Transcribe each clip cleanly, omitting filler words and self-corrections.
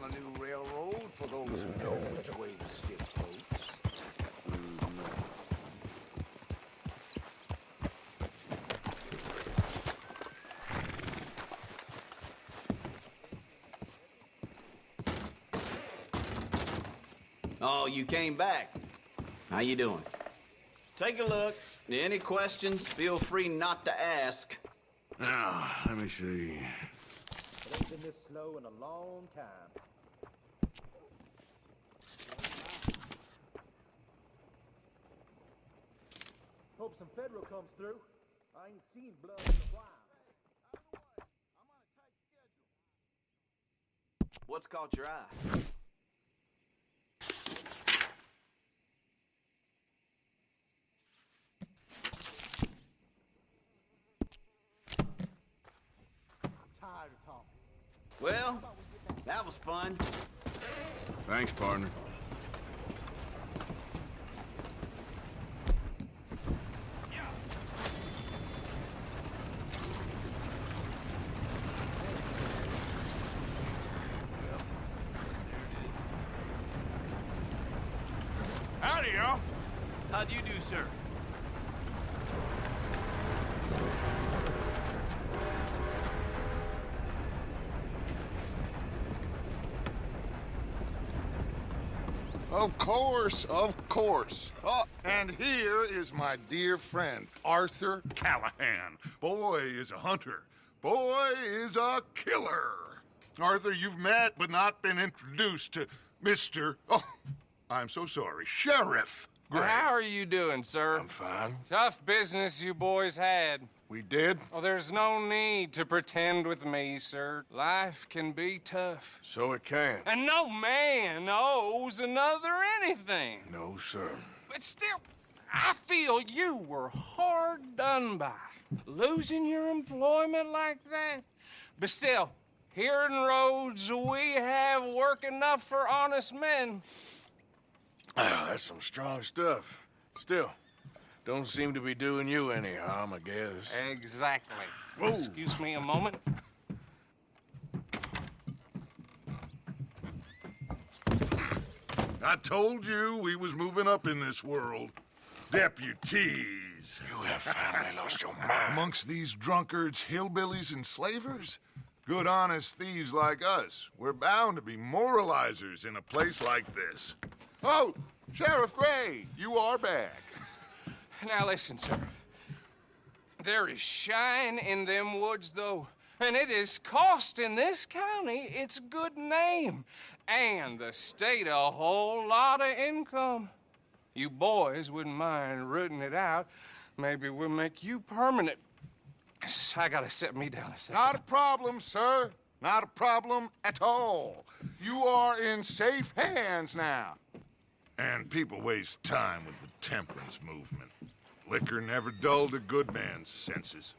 a new railroad for those who know which way to stick, folks. Oh, you came back. How you doing? Take a look. Any questions, feel free not to ask. Now, let me see. It ain't been this slow in a long time. Hope some federal comes through. I ain't seen blood in a while. What's caught your eye? Tired of talking. Well, that was fun. Thanks, partner. Howdy, y'all. How do you do, sir? Of course, of course. Oh, and here is my dear friend, Arthur Callahan. Boy is a hunter. Boy is a killer. Arthur, you've met but not been introduced to Mr. Oh, I'm so sorry, Sheriff Gray. How are you doing, sir? I'm fine. Tough business you boys had. We did? Oh, there's no need to pretend with me, sir. Life can be tough. So it can. And no man owes another anything. No, sir. But still, I feel you were hard done by. Losing your employment like that. But still, here in Rhodes, we have work enough for honest men. Ah, that's some strong stuff. Still, don't seem to be doing you any harm, I guess. Exactly. Whoa. Excuse me a moment. I told you we was moving up in this world. Deputies. You have finally lost your mind. Amongst these drunkards, hillbillies, and slavers? Good, honest thieves like us. We're bound to be moralizers in a place like this. Oh, Sheriff Gray, you are back. Now listen, sir. There is shine in them woods, though, and it is costing this county its good name and the state a whole lot of income. You boys wouldn't mind rooting it out. Maybe we'll make you permanent. I gotta sit me down a second. Not a problem, sir. Not a problem at all. You are in safe hands now. And people waste time with the temperance movement. Liquor never dulled a good man's senses.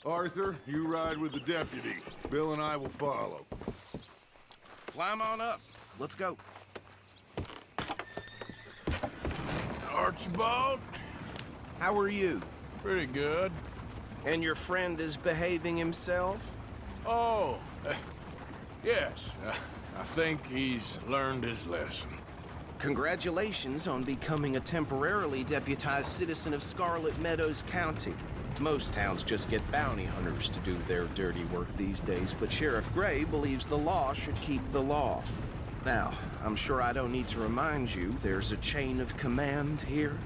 Arthur, you ride with the deputy. Bill and I will follow. Climb on up. Let's go. Archibald? How are you? Pretty good. And your friend is behaving himself? Oh, yes. I think he's learned his lesson. Congratulations on becoming a temporarily deputized citizen of Scarlet Meadows County. Most towns just get bounty hunters to do their dirty work these days, but Sheriff Gray believes the law should keep the law. Now, I'm sure I don't need to remind you, there's a chain of command here.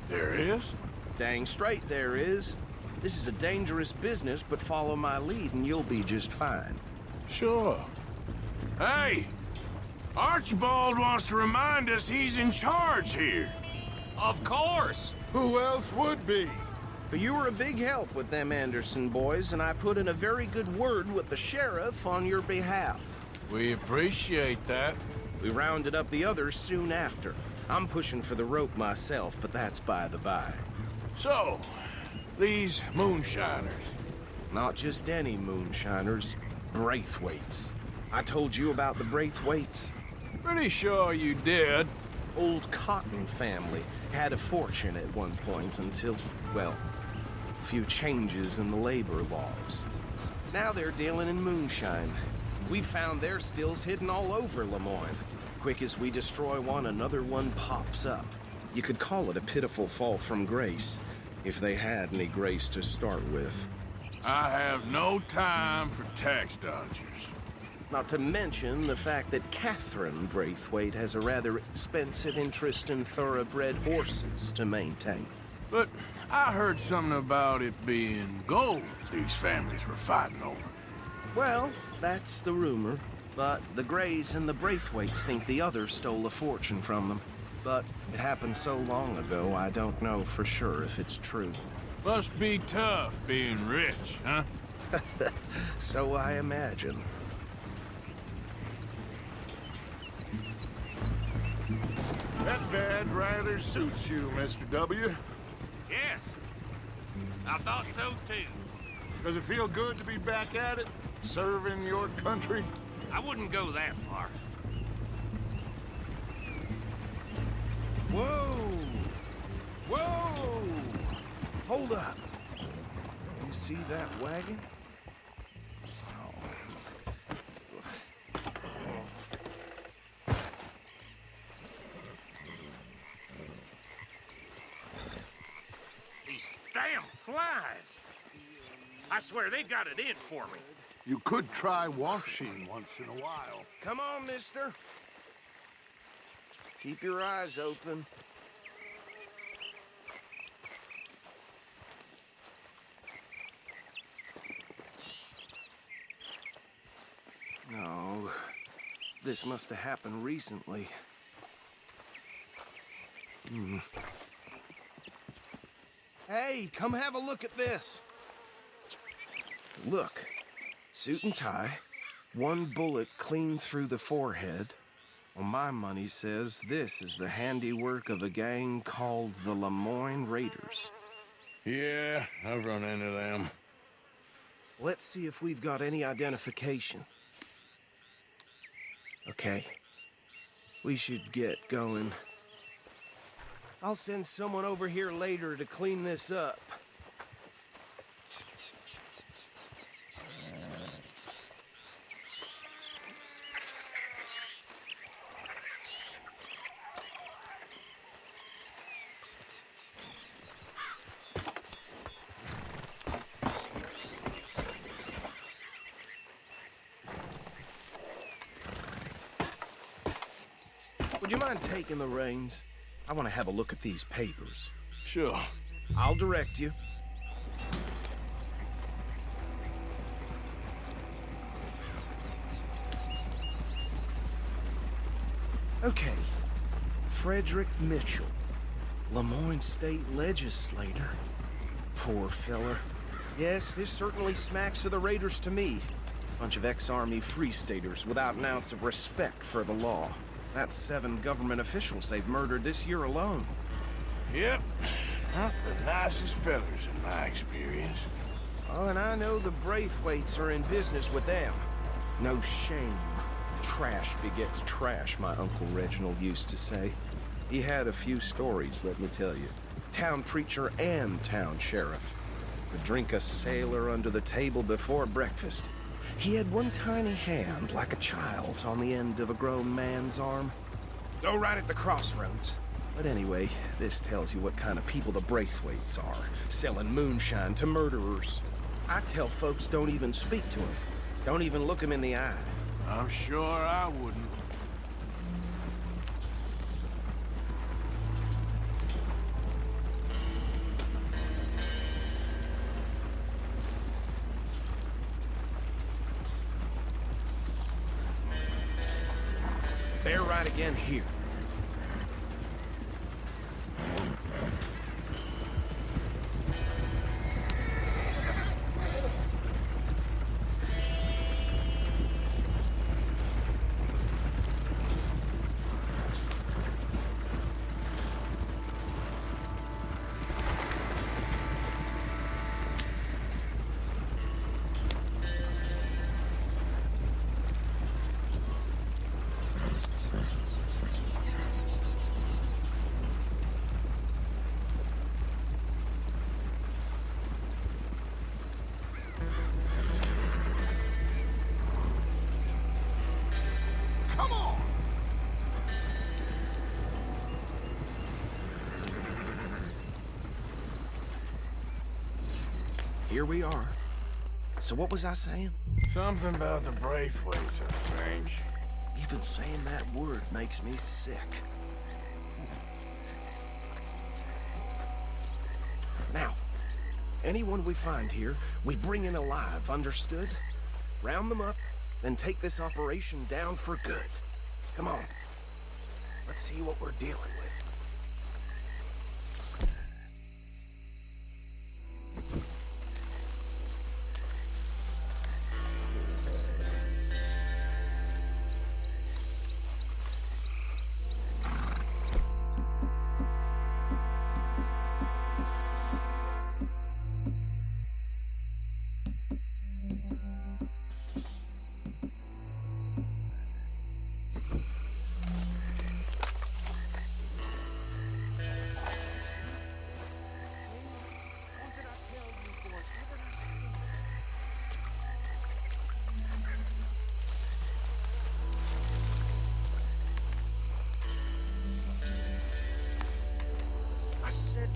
There is? Dang straight there is. This is a dangerous business, but follow my lead and you'll be just fine. Sure. Hey! Archibald wants to remind us he's in charge here. Of course. Who else would be? But you were a big help with them Anderson boys, and I put in a very good word with the sheriff on your behalf. We appreciate that. We rounded up the others soon after. I'm pushing for the rope myself, but that's by the by. So, these moonshiners. Not just any moonshiners, Braithwaites. I told you about the Braithwaites. Pretty sure you did. Old Cotton family had a fortune at one point until, well, a few changes in the labor laws. Now they're dealing in moonshine. We've found their stills hidden all over Lemoyne. Quick as we destroy one, another one pops up. You could call it a pitiful fall from grace, if they had any grace to start with. I have no time for tax dodgers. Not to mention the fact that Catherine Braithwaite has a rather expensive interest in thoroughbred horses to maintain. But I heard something about it being gold these families were fighting over. Well, that's the rumor. But the Greys and the Braithwaites think the others stole a fortune from them. But it happened so long ago, I don't know for sure if it's true. Must be tough being rich, huh? So I imagine. That bed rather suits you, Mr. W. Yes. I thought so too. Does it feel good to be back at it, serving your country? I wouldn't go that far. Whoa! Whoa! Hold up. You see that wagon? These damn flies. I swear they've got it in for me. You could try washing once in a while. Come on, mister. Keep your eyes open. No, this must have happened recently. Hey, come have a look at this. Look, suit and tie, one bullet clean through the forehead. Well, my money says this is the handiwork of a gang called the Lemoyne Raiders. Yeah, I've run into them. Let's see if we've got any identification. Okay. We should get going. I'll send someone over here later to clean this up. Would you mind taking the reins? I want to have a look at these papers. Sure. I'll direct you. Okay. Frederick Mitchell, Lemoyne State Legislator. Poor feller. Yes, this certainly smacks of the Raiders to me. Bunch of ex-Army Free Staters without an ounce of respect for the law. That's 7 government officials they've murdered this year alone. Yep. Not the nicest fellers in my experience. Oh, and I know the Braithwaites are in business with them. No shame. Trash begets trash, my Uncle Reginald used to say. He had a few stories, let me tell you. Town preacher and town sheriff. Would drink a sailor under the table before breakfast. He had one tiny hand, like a child's, on the end of a grown man's arm. Go right at the crossroads. But anyway, this tells you what kind of people the Braithwaites are, selling moonshine to murderers. I tell folks don't even speak to them. Don't even look them in the eye. I'm sure I wouldn't. They're right again here. here we are. So what was I saying? Something about the Braithwaites, I think. Even saying that word makes me sick. Now, anyone we find here, we bring in alive, understood? Round them up, then take this operation down for good. Come on. Let's see what we're dealing with.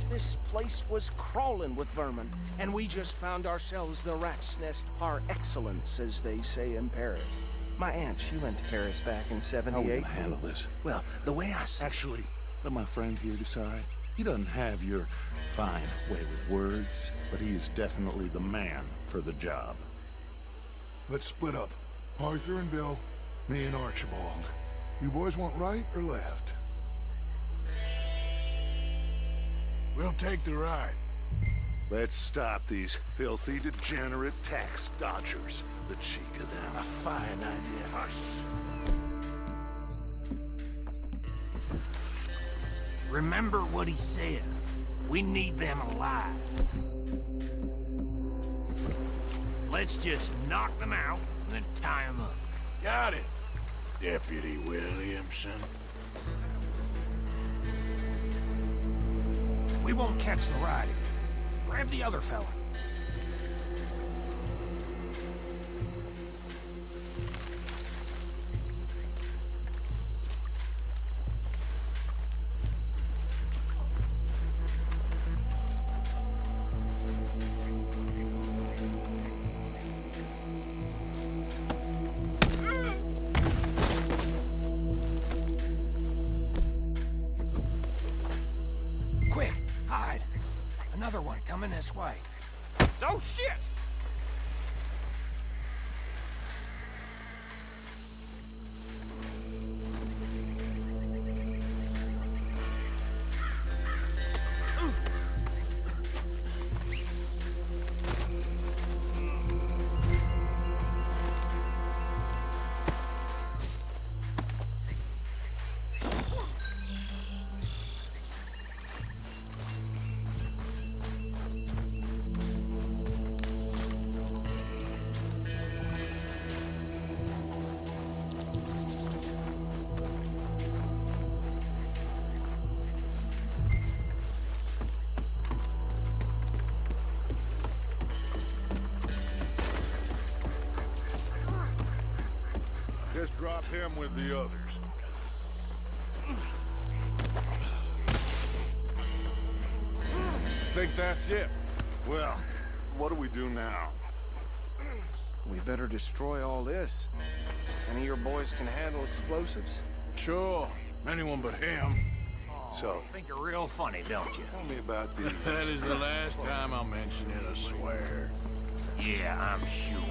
This place was crawling with vermin, and we just found ourselves the rat's nest par excellence, as they say in Paris. My aunt, she went to Paris back in '78. How are we gonna handle this? Well, the way I see... Actually, let my friend here decide. He doesn't have your fine way with words, but he is definitely the man for the job. Let's split up. Arthur and Bill, me and Archibald. You boys want right or left? We'll take the ride. Let's stop these filthy, degenerate tax dodgers. The cheek of them. A fine idea. Remember what he said. We need them alive. Let's just knock them out and then tie them up. Got it, Deputy Williamson. We won't catch the ride. Grab the other fella. Quick, hide. Another one coming this way. Oh, shit! Just drop him with the others. Think that's it? Well, what do we do now? We better destroy all this. Any of your boys can handle explosives? Sure. Anyone but him. So, Think you're real funny, don't you? tell me about these. That is the last time I'll mention it, I swear. Yeah, I'm sure.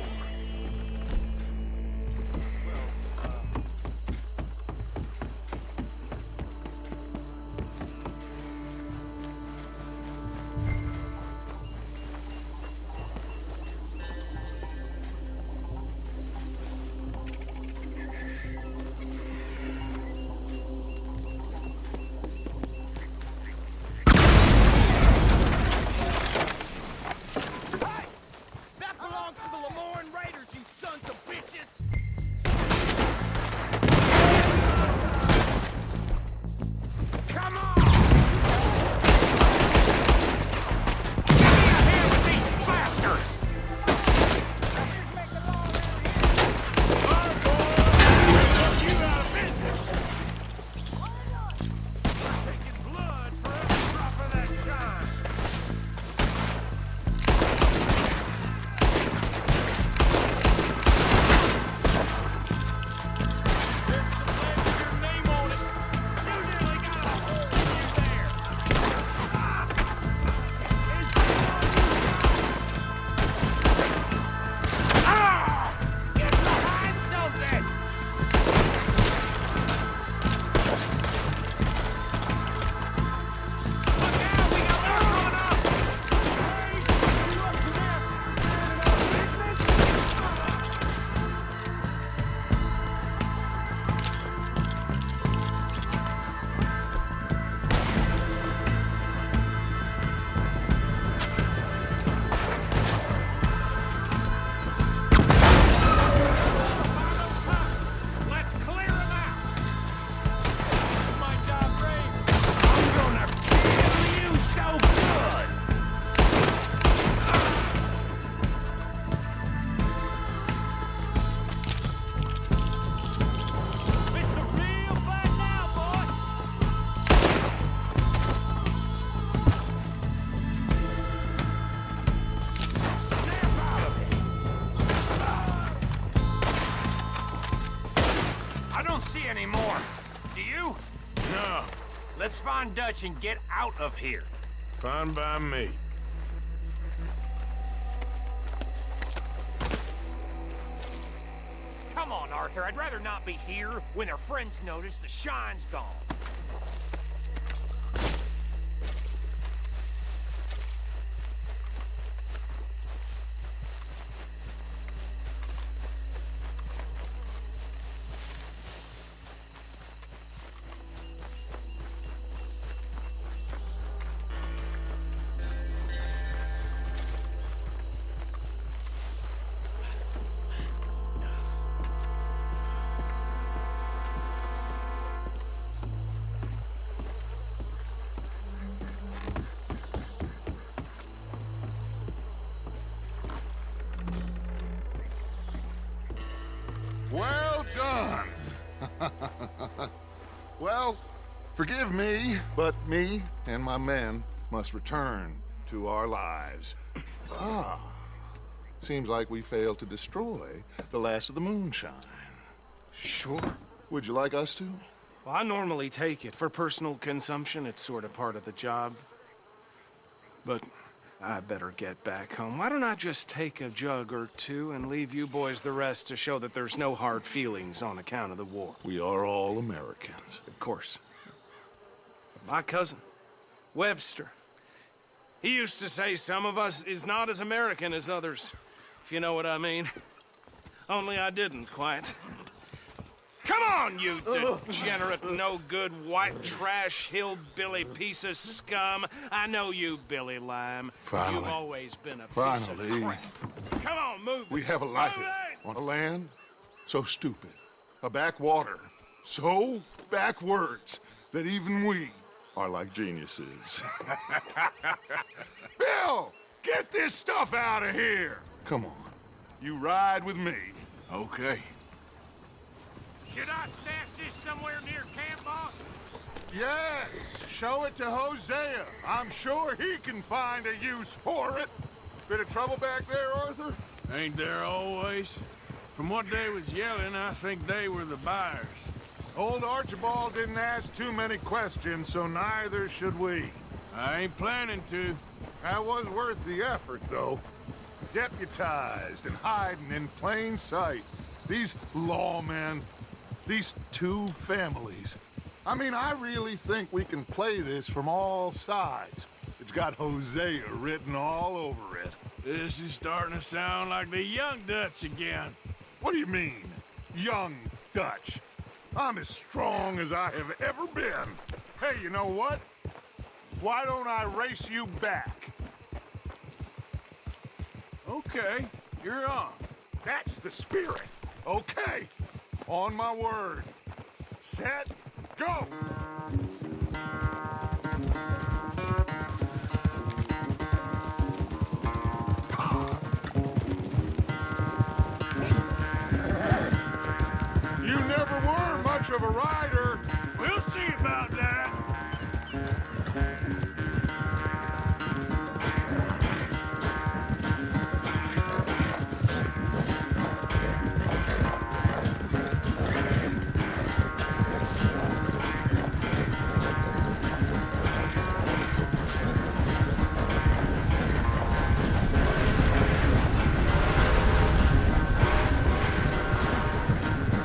That belongs to the Lemoyne Let's find Dutch and get out of here. Fine by me. Come on, Arthur. I'd rather not be here when their friends notice the shine's gone. Well done. Well, forgive me, but me and my men must return to our lives. Ah, seems like we failed to destroy the last of the moonshine. Sure. Would you like us to? Well, I normally take it. For personal consumption, it's sort of part of the job. But I better get back home. Why don't I just take a jug or two and leave you boys the rest to show that there's no hard feelings on account of the war? We are all Americans. Of course. My cousin, Webster, he used to say some of us is not as American as others, if you know what I mean. Only I didn't quite. Come on, you degenerate, no-good, white trash, hillbilly piece of scum. I know you, Billy Lime. Finally. You've always been a piece Finally. of crap. Come on, move We it. have a life Move it! on a land so stupid, a backwater so backwards that even we are like geniuses. Bill, get this stuff out of here. Come on, you ride with me. Okay. Should I stash this somewhere near camp, boss? Yes, show it to Hosea. I'm sure he can find a use for it. Bit of trouble back there, Arthur? Ain't there always? From what they was yelling, I think they were the buyers. Old Archibald didn't ask too many questions, so neither should we. I ain't planning to. That was worth the effort, though. Deputized and hiding in plain sight. These lawmen, these two families. I mean, I really think we can play this from all sides. It's got Hosea written all over it. This is starting to sound like the young Dutch again. What do you mean, young Dutch? I'm as strong as I have ever been. Hey, you know what? Why don't I race you back? Okay, you're on. That's the spirit. Okay, on my word. Set, go! You never were much of a rider. We'll see about that.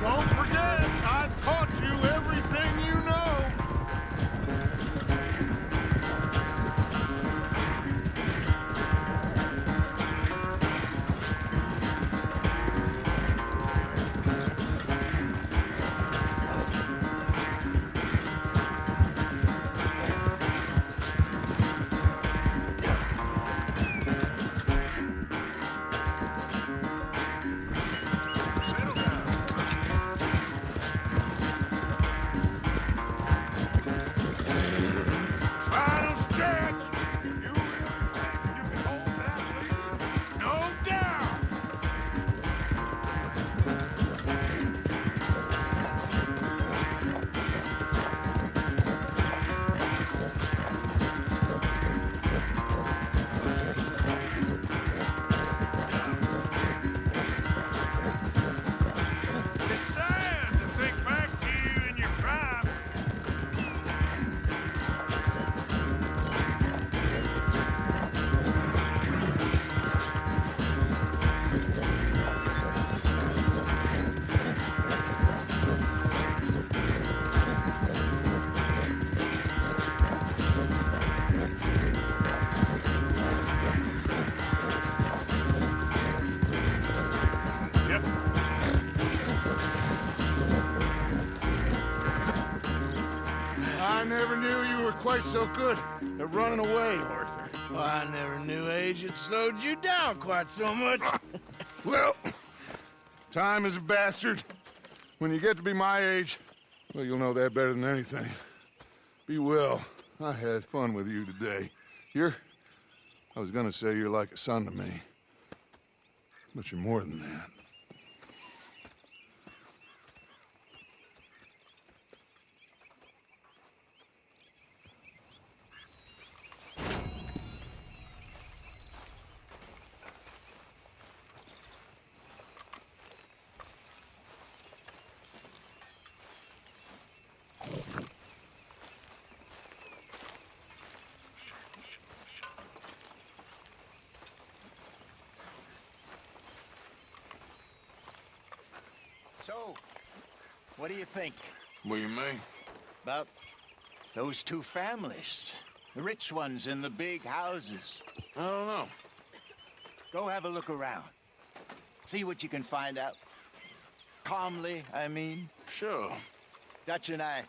Don't forget, I taught you everything you know. quite so good at running away, Arthur. Well, I never knew age had slowed you down quite so much. Well, time is a bastard. When you get to be my age, well, you'll know that better than anything. Be well. I had fun with you today. I was gonna say you're like a son to me. But you're more than that. So, what do you think What do you mean? about those two families? The rich ones in the big houses. I don't know. Go have a look around. See what you can find out. Calmly, I mean. Sure. Dutch and I,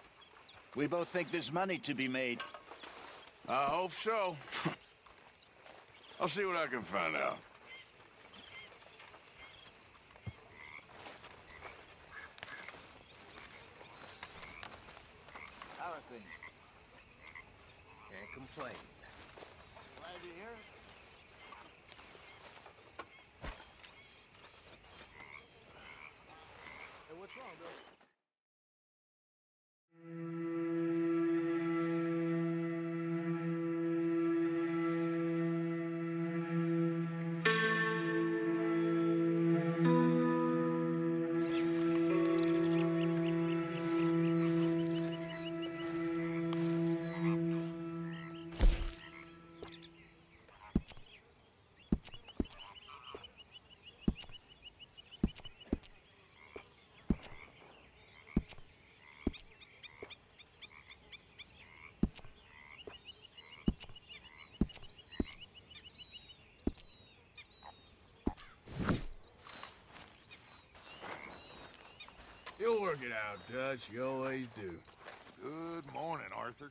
we both think there's money to be made. I hope so. I'll see what I can find out. How are things? Can't complain. Glad to hear it. Hey, what's wrong, Bill? You'll work it out, Dutch. You always do. Good morning, Arthur.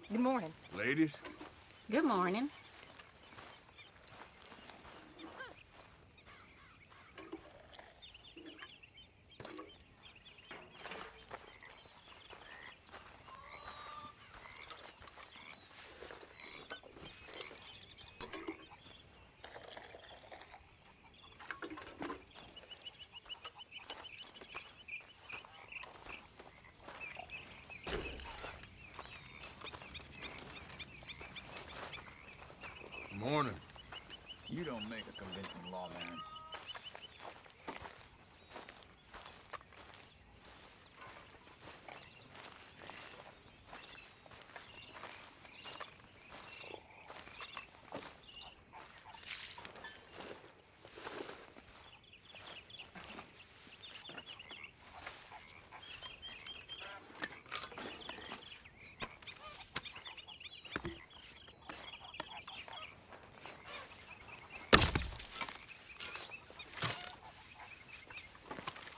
Good morning. Ladies? Good morning. Morning. You don't make a convincing lawman.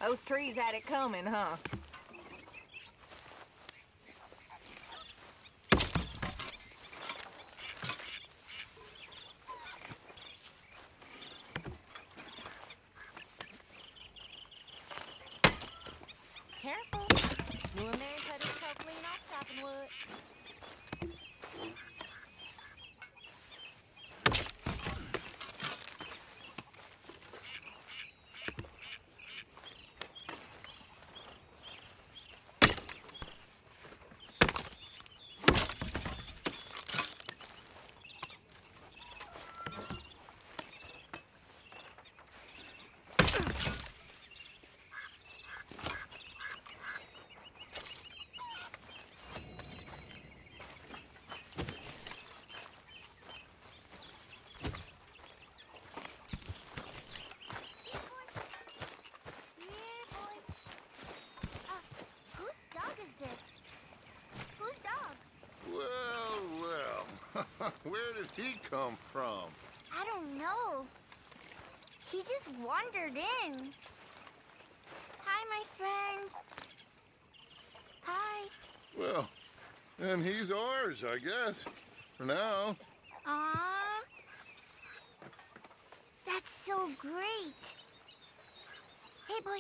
Those trees had it coming, huh? Careful. You and Mary cut his toe clean off chopping wood. Where did he come from? I don't know. He just wandered in. Hi, my friend. Hi. Well, then he's ours, I guess. For now. Aww. That's so great. Hey, boy.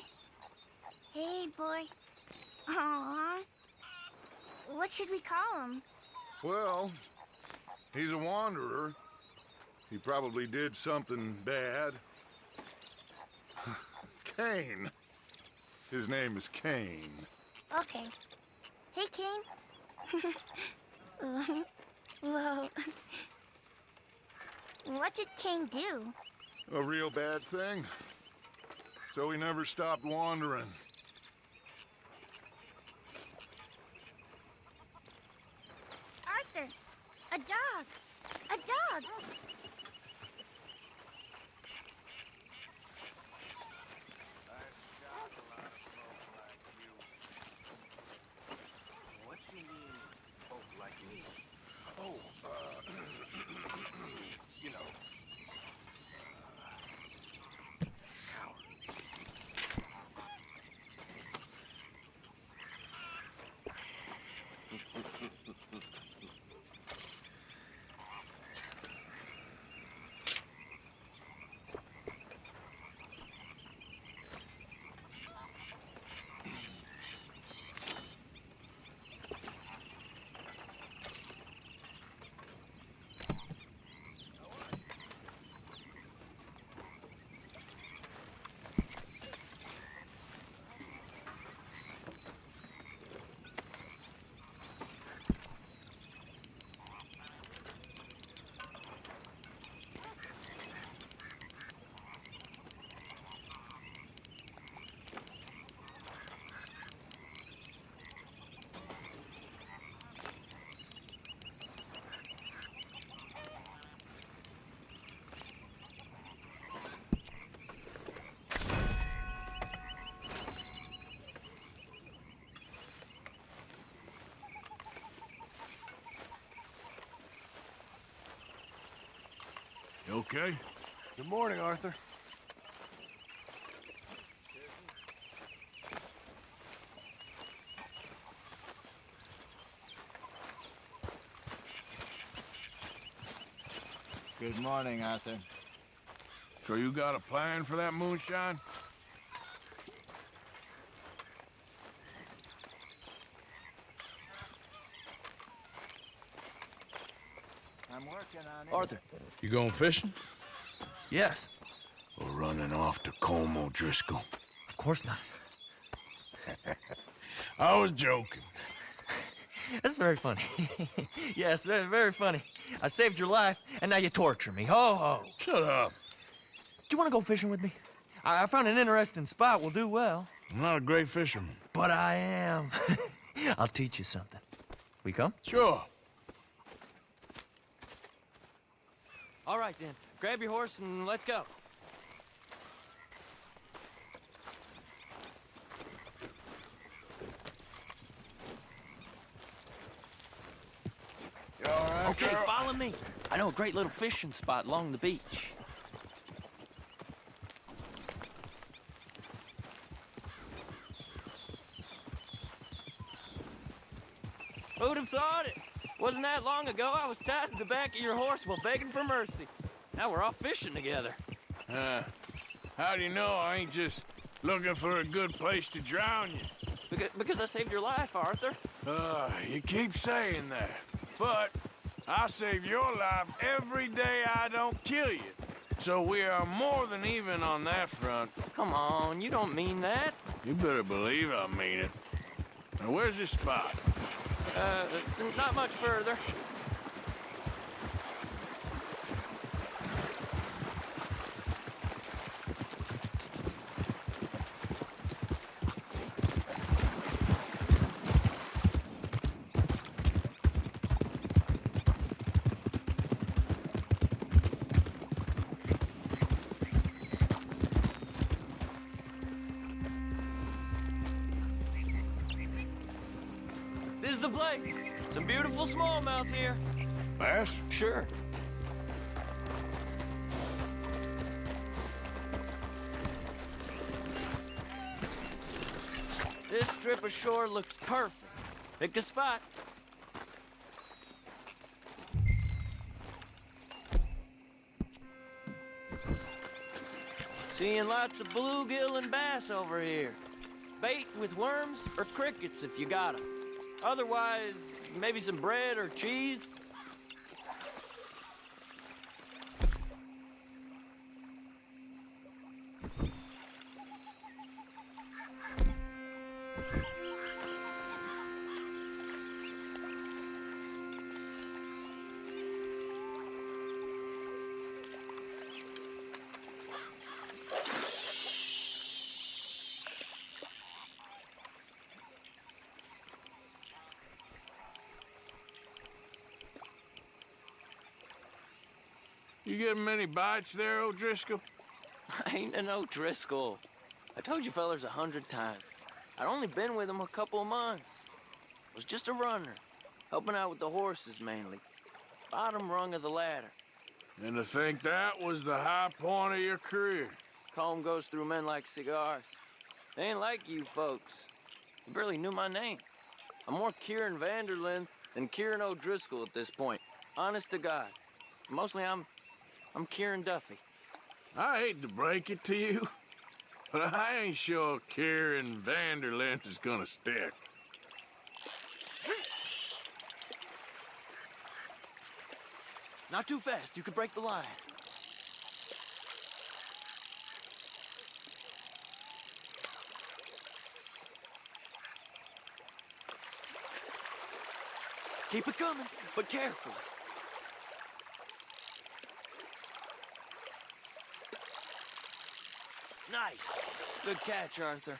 Hey, boy. Aww. What should we call him? Well, he's a wanderer. He probably did something bad. Kane. His name is Kane. Okay. Hey, Kane. Whoa. What did Kane do? A real bad thing. So he never stopped wandering. Arthur, a dog. A dog. What you mean, folk like me? Oh, you know. You okay? Good morning, Arthur. Good morning, Arthur. So you got a plan for that moonshine? I'm working on it. Arthur. You going fishing? Yes. Or running off to Colm O'Driscoll? Of course not. I was joking. That's very funny. Yes, very, very funny. I saved your life, and now you torture me. Ho, ho. Shut up. Do you want to go fishing with me? I found an interesting spot. We'll do well. I'm not a great fisherman. But I am. I'll teach you something. We come? Sure. All right, then. Grab your horse and let's go. You all right, Okay, girl? follow me. I know a great little fishing spot along the beach. Who'd have thought it? Wasn't that long ago I was tied to the back of your horse while begging for mercy. Now we're off fishing together. How do you know I ain't just looking for a good place to drown you? Because I saved your life, Arthur. You keep saying that. But I save your life every day I don't kill you. So we are more than even on that front. Come on, you don't mean that. You better believe I mean it. Now, where's this spot? Not much further. This is the place. Some beautiful smallmouth here. Bass? Sure. This strip of shore looks perfect. Pick a spot. Seeing lots of bluegill and bass over here. Bait with worms or crickets if you got 'em. Otherwise, maybe some bread or cheese. You getting many bites there, O'Driscoll? I ain't an O'Driscoll. I told you fellers 100 times. I'd only been with him a couple of months. Was just a runner, helping out with the horses mainly. Bottom rung of the ladder. And to think that was the high point of your career. Comb goes through men like cigars. They ain't like you folks. You barely knew my name. I'm more Kieran Vanderlyn than Kieran O'Driscoll at this point. Honest to God. Mostly I'm Kieran Duffy. I hate to break it to you, but I ain't sure Kieran Vanderlyn is gonna stick. Not too fast, you could break the line. Keep it coming, but careful. Nice. Good catch, Arthur.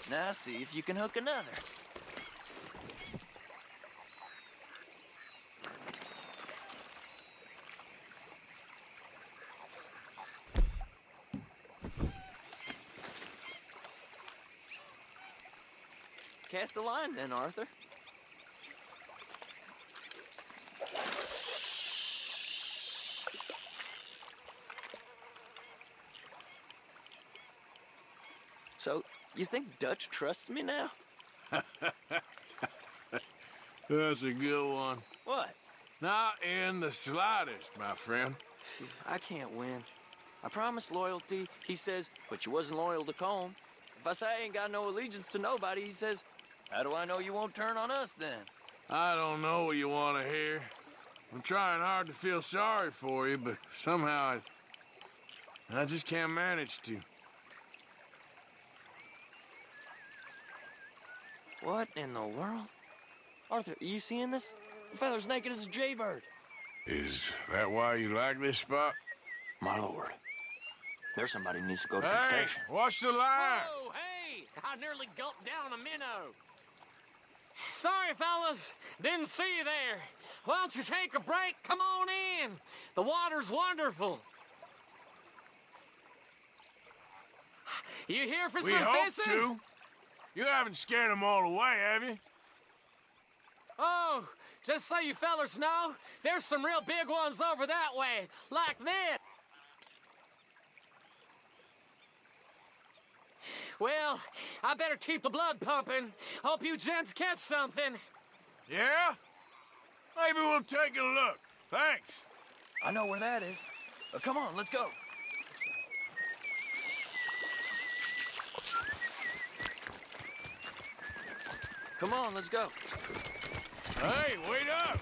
Now see if you can hook another. Cast the line then, Arthur. So, you think Dutch trusts me now? That's a good one. What? Not in the slightest, my friend. I can't win. I promised loyalty, he says, but you wasn't loyal to Combe. If I say I ain't got no allegiance to nobody, he says, how do I know you won't turn on us then? I don't know what you want to hear. I'm trying hard to feel sorry for you, but somehow I just can't manage to. What in the world? Arthur, are you seeing this? The feather's naked as a jaybird. Is that why you like this spot? My lord. There's somebody who needs to go to Hey, confession. watch the line! Oh, hey! I nearly gulped down a minnow. Sorry, fellas. Didn't see you there. Why don't you take a break? Come on in. The water's wonderful. You here for We some hope fishing? to. You haven't scared them all away, have you? Oh, just so you fellers know, there's some real big ones over that way, like this. Well, I better keep the blood pumping. Hope you gents catch something. Yeah? Maybe we'll take a look. Thanks. I know where that is. Come on, let's go. Come on, let's go. Hey, wait up!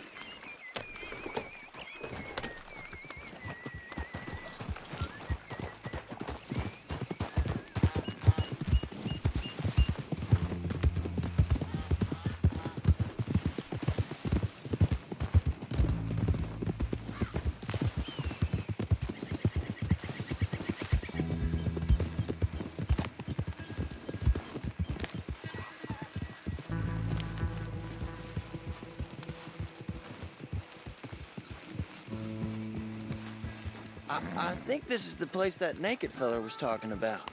I think this is the place that naked fella was talking about.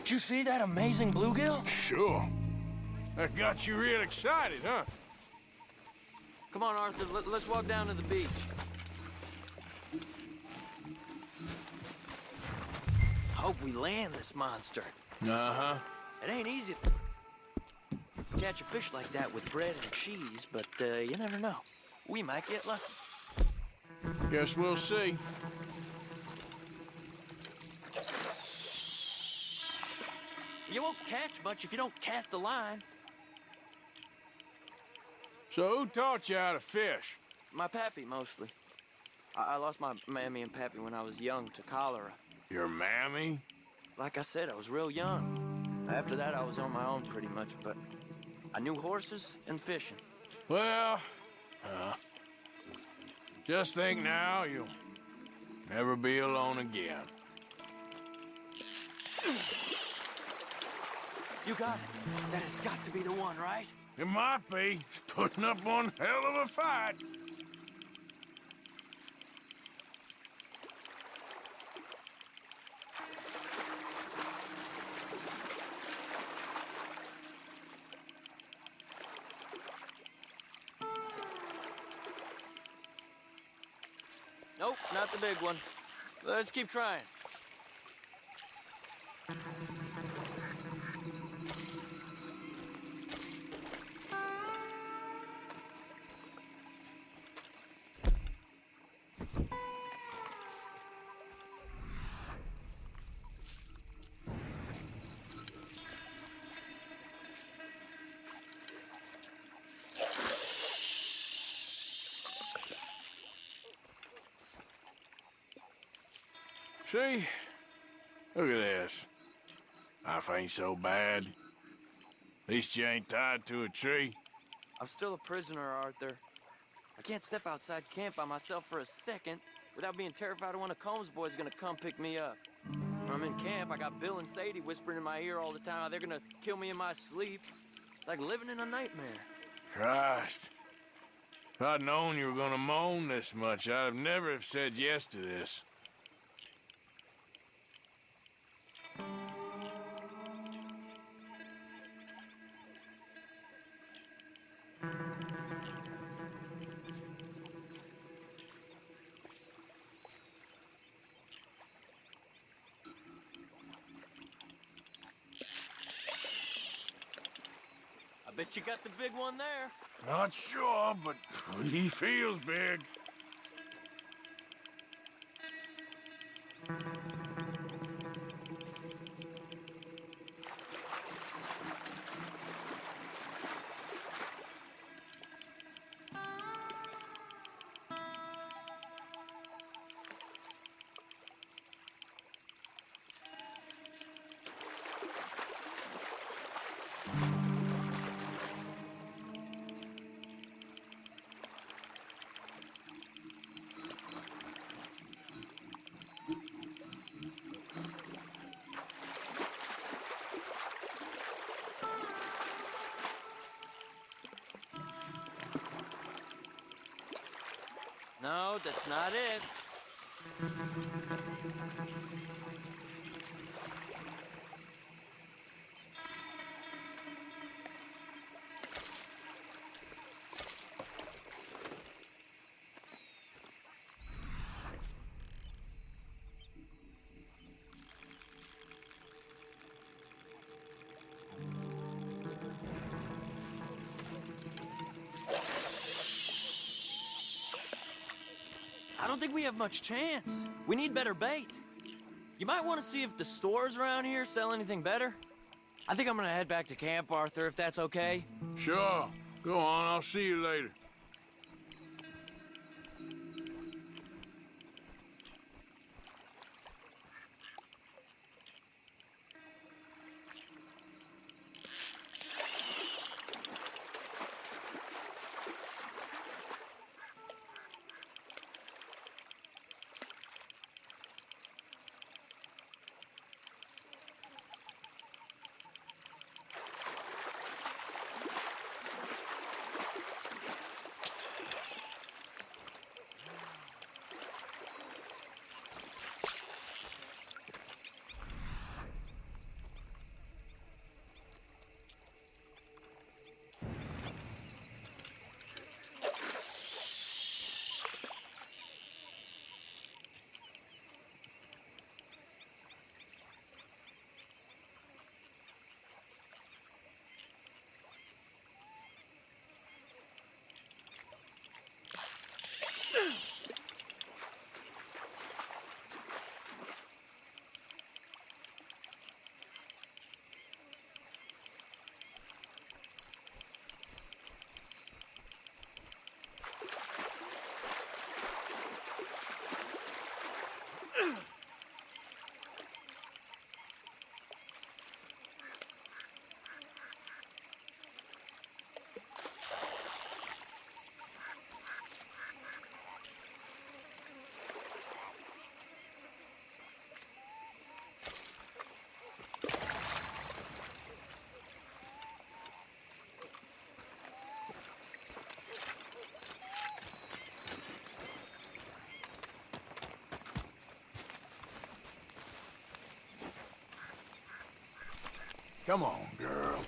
Did you see that amazing bluegill? Sure. That got you real excited, huh? Come on, Arthur, let's walk down to the beach. I hope we land this monster. Uh-huh. It ain't easy to catch a fish like that with bread and cheese, but you never know. We might get lucky. Guess we'll see. You won't catch much if you don't cast a line. So who taught you how to fish? My pappy, mostly. I lost my mammy and pappy when I was young to cholera. Your mammy? Like I said, I was real young. After that, I was on my own pretty much, but I knew horses and fishing. Well, just think now, you'll never be alone again. You got it. That has got to be the one, right? It might be. Putting up one hell of a fight. Nope, not the big one. Let's keep trying. See? Look at this. Life ain't so bad. At least you ain't tied to a tree. I'm still a prisoner, Arthur. I can't step outside camp by myself for a second without being terrified of one of Combs' boys gonna come pick me up. When I'm in camp, I got Bill and Sadie whispering in my ear all the time how they're gonna kill me in my sleep. It's like living in a nightmare. Christ. If I'd known you were gonna moan this much, I'd have never have said yes to this. I bet you got the big one there. Not sure, but he feels big. No, that's not it. I don't think we have much chance. We need better bait. You might want to see if the stores around here sell anything better. I think I'm gonna head back to camp, Arthur, if that's okay. Sure. Go on, I'll see you later. Come on, girl.